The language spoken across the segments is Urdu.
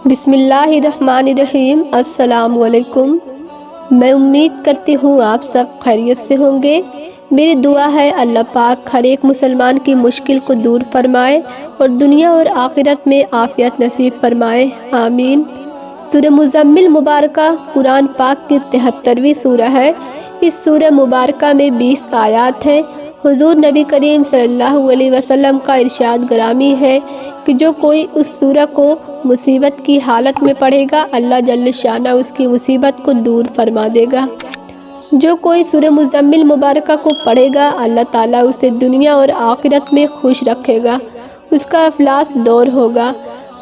بسم اللہ الرحمن الرحیم۔ السلام علیکم۔ میں امید کرتی ہوں آپ سب خیریت سے ہوں گے۔ میری دعا ہے اللہ پاک ہر ایک مسلمان کی مشکل کو دور فرمائے اور دنیا اور آخرت میں عافیت نصیب فرمائے، آمین۔ سورہ مزمل مبارکہ قرآن پاک کی 73ویں سورہ ہے۔ اس سورہ مبارکہ میں 20 آیات ہیں۔ حضور نبی کریم صلی اللہ علیہ وسلم کا ارشاد گرامی ہے کہ جو کوئی اس سورہ کو مصیبت کی حالت میں پڑھے گا، اللہ جل شانہ اس کی مصیبت کو دور فرما دے گا۔ جو کوئی سورہ مزمل مبارکہ کو پڑھے گا، اللہ تعالیٰ اسے دنیا اور آخرت میں خوش رکھے گا، اس کا افلاس دور ہوگا،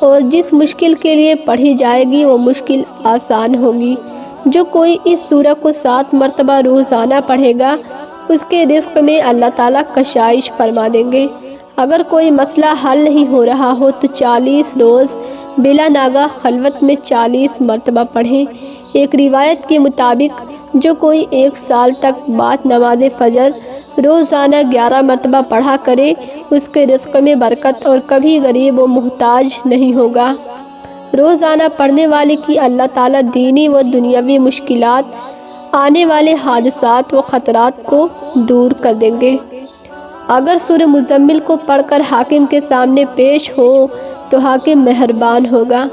اور جس مشکل کے لیے پڑھی جائے گی وہ مشکل آسان ہوگی۔ جو کوئی اس سورہ کو 7 مرتبہ روزانہ پڑھے گا، اس کے رزق میں اللہ تعالیٰ کشائش فرما دیں گے۔ اگر کوئی مسئلہ حل نہیں ہو رہا ہو تو 40 روز بلا ناگہ خلوت میں 40 مرتبہ پڑھیں۔ ایک روایت کے مطابق جو کوئی 1 سال تک بعد نماز فجر روزانہ 11 مرتبہ پڑھا کرے، اس کے رزق میں برکت اور کبھی غریب و محتاج نہیں ہوگا۔ روزانہ پڑھنے والے کی اللہ تعالیٰ دینی و دنیاوی مشکلات، آنے والے حادثات و خطرات کو دور کر دیں گے۔ اگر سورہ مزمل کو پڑھ کر حاکم کے سامنے پیش ہو تو حاکم مہربان ہوگا۔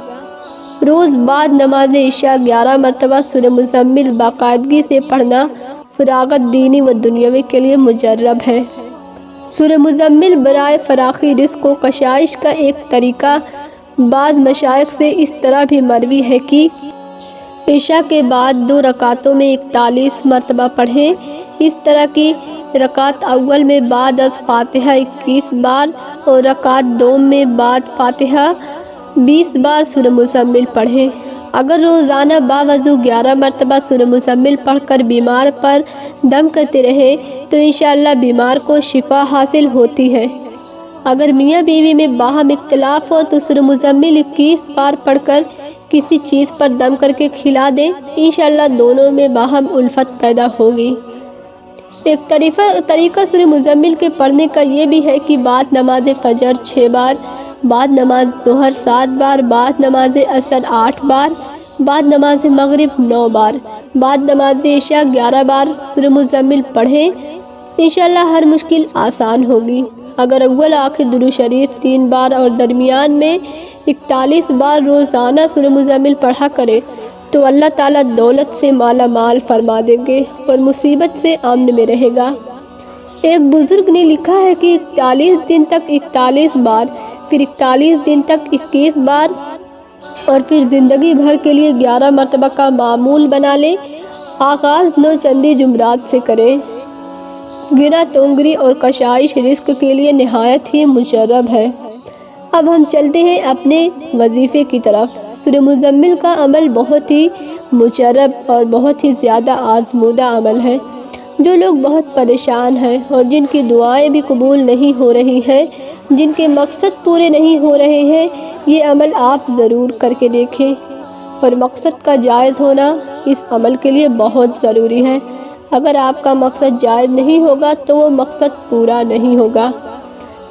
روز بعد نماز عشاء 11 مرتبہ سورہ مزمل باقاعدگی سے پڑھنا فراغت دینی و دنیاوی کے لیے مجرب ہے۔ سورہ مزمل برائے فراخی رزق و کشائش کا ایک طریقہ بعض مشائخ سے اس طرح بھی مروی ہے کہ عشاء کے بعد 2 رکعتوں میں 41 مرتبہ پڑھیں۔ اس طرح کی رکعت اول میں بعد از فاتحہ 21 بار اور رکعت دوم میں بعد فاتحہ 20 بار سورہ مزمل پڑھیں۔ اگر روزانہ باوضو 11 مرتبہ سورہ مزمل پڑھ کر بیمار پر دم کرتے رہیں تو انشاءاللہ بیمار کو شفا حاصل ہوتی ہے۔ اگر میاں بیوی میں باہم اختلاف ہو تو سورہ مزمل 21 بار پڑھ کر کسی چیز پر دم کر کے کھلا دیں، انشاءاللہ دونوں میں باہم الفت پیدا ہوگی۔ ایک طریقہ سورہ مزمل کے پڑھنے کا یہ بھی ہے کہ بعد نماز فجر 6 بار، بعد نماز ظہر 7 بار، بعد نماز عصر 8 بار، بعد نماز مغرب 9 بار، بعد نماز عشاء 11 بار سورہ مزمل پڑھیں، انشاءاللہ ہر مشکل آسان ہوگی۔ اگر اول آخر درود شریف 3 بار اور درمیان میں 41 بار روزانہ سورہ مزمل پڑھا کرے تو اللہ تعالیٰ دولت سے مالا مال فرما دیں گے اور مصیبت سے امن میں رہے گا۔ ایک بزرگ نے لکھا ہے کہ 41 دن تک 41 بار، پھر 41 دن تک 21 بار اور پھر زندگی بھر کے لیے 11 مرتبہ کا معمول بنا لیں۔ آغاز 9 چندی جمعرات سے کریں۔ گنا تونگری اور کشائش رزق کے لیے نہایت ہی مجرب ہے۔ اب ہم چلتے ہیں اپنے وظیفے کی طرف۔ سورہ مزمل کا عمل بہت ہی مجرب اور بہت ہی زیادہ آزمودہ عمل ہے۔ جو لوگ بہت پریشان ہیں اور جن کی دعائیں بھی قبول نہیں ہو رہی ہیں، جن کے مقصد پورے نہیں ہو رہے ہیں، یہ عمل آپ ضرور کر کے دیکھیں، اور مقصد کا جائز ہونا اس عمل کے لیے بہت ضروری ہے۔ اگر آپ کا مقصد جائز نہیں ہوگا تو وہ مقصد پورا نہیں ہوگا،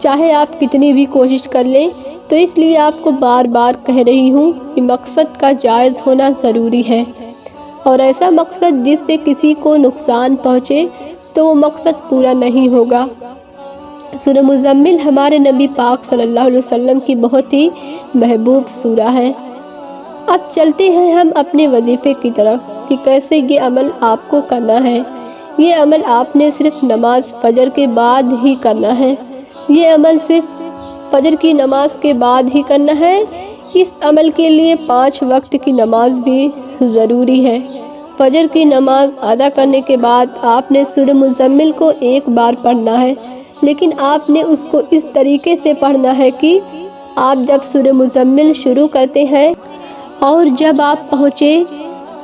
چاہے آپ کتنی بھی کوشش کر لیں۔ تو اس لیے آپ کو بار بار کہہ رہی ہوں کہ مقصد کا جائز ہونا ضروری ہے، اور ایسا مقصد جس سے کسی کو نقصان پہنچے تو وہ مقصد پورا نہیں ہوگا۔ سورہ مزمل ہمارے نبی پاک صلی اللہ علیہ وسلم کی بہت ہی محبوب سورہ ہے۔ اب چلتے ہیں ہم اپنے وظیفے کی طرف کہ کیسے یہ عمل آپ کو کرنا ہے۔ یہ عمل آپ نے صرف نماز فجر کے بعد ہی کرنا ہے۔ یہ عمل صرف فجر کی نماز کے بعد ہی کرنا ہے۔ اس عمل کے لیے 5 وقت کی نماز بھی ضروری ہے۔ فجر کی نماز ادا کرنے کے بعد آپ نے سورہ مزمل کو 1 بار پڑھنا ہے، لیکن آپ نے اس کو اس طریقے سے پڑھنا ہے کہ آپ جب سورہ مزمل شروع کرتے ہیں اور جب آپ پہنچے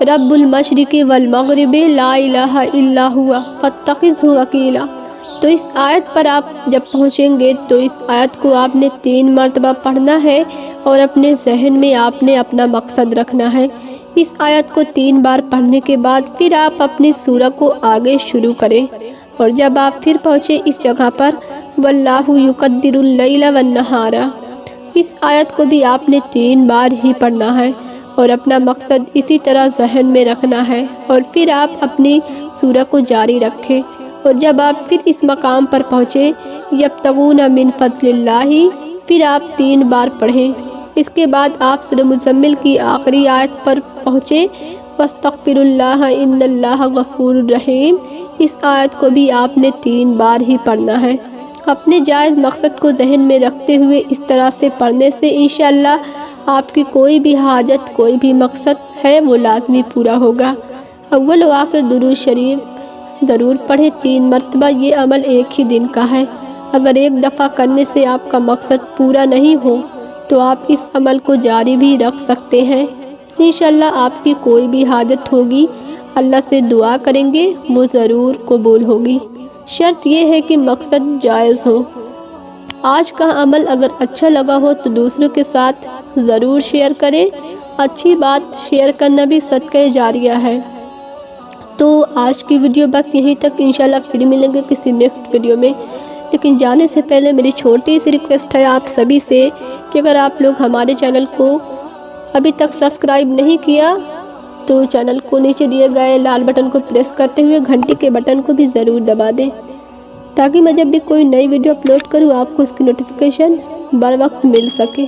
رب المشرق والمغرب لا الہ الا ہوا فاتخذہ وکیلا، تو اس آیت پر آپ جب پہنچیں گے تو اس آیت کو آپ نے 3 مرتبہ پڑھنا ہے، اور اپنے ذہن میں آپ نے اپنا مقصد رکھنا ہے۔ اس آیت کو 3 بار پڑھنے کے بعد پھر آپ اپنی سورہ کو آگے شروع کریں، اور جب آپ پھر پہنچے اس جگہ پر واللہ یقدر اللیل والنہار، اس آیت کو بھی آپ نے 3 بار ہی پڑھنا ہے اور اپنا مقصد اسی طرح ذہن میں رکھنا ہے، اور پھر آپ اپنی سورہ کو جاری رکھیں، اور جب آپ پھر اس مقام پر پہنچے یبتغون من فضل اللہ، پھر آپ 3 بار پڑھیں۔ اس کے بعد آپ سورہ مزمل کی آخری آیت پر پہنچے واستغفر اللہ ان اللہ غفور رحیم، اس آیت کو بھی آپ نے 3 بار ہی پڑھنا ہے۔ اپنے جائز مقصد کو ذہن میں رکھتے ہوئے اس طرح سے پڑھنے سے انشاءاللہ آپ کی کوئی بھی حاجت، کوئی بھی مقصد ہے وہ لازمی پورا ہوگا۔ اول و آخر درود شریف ضرور پڑھیں 3 مرتبہ، یہ عمل ایک ہی دن کا ہے۔ اگر ایک دفعہ کرنے سے آپ کا مقصد پورا نہیں ہو تو آپ اس عمل کو جاری بھی رکھ سکتے ہیں۔ انشاءاللہ آپ کی کوئی بھی حاجت ہوگی، اللہ سے دعا کریں گے وہ ضرور قبول ہوگی، شرط یہ ہے کہ مقصد جائز ہو۔ آج کا عمل اگر اچھا لگا ہو تو دوسروں کے ساتھ ضرور شیئر کریں، اچھی بات شیئر کرنا بھی صدقہ جاریہ ہے۔ تو آج کی ویڈیو بس یہیں تک، انشاءاللہ پھر ملیں گے کسی نیکسٹ ویڈیو میں۔ لیکن جانے سے پہلے میری چھوٹی سی ریکویسٹ ہے آپ سبھی سے کہ اگر آپ لوگ ہمارے چینل کو ابھی تک سبسکرائب نہیں کیا تو چینل کو نیچے دیے گئے لال بٹن کو پریس کرتے ہوئے گھنٹی کے بٹن کو بھی ضرور دبا دیں، تاکہ میں جب بھی کوئی نئی ویڈیو اپلوڈ کروں آپ کو اس کی نوٹیفیکیشن بر وقت مل سکے۔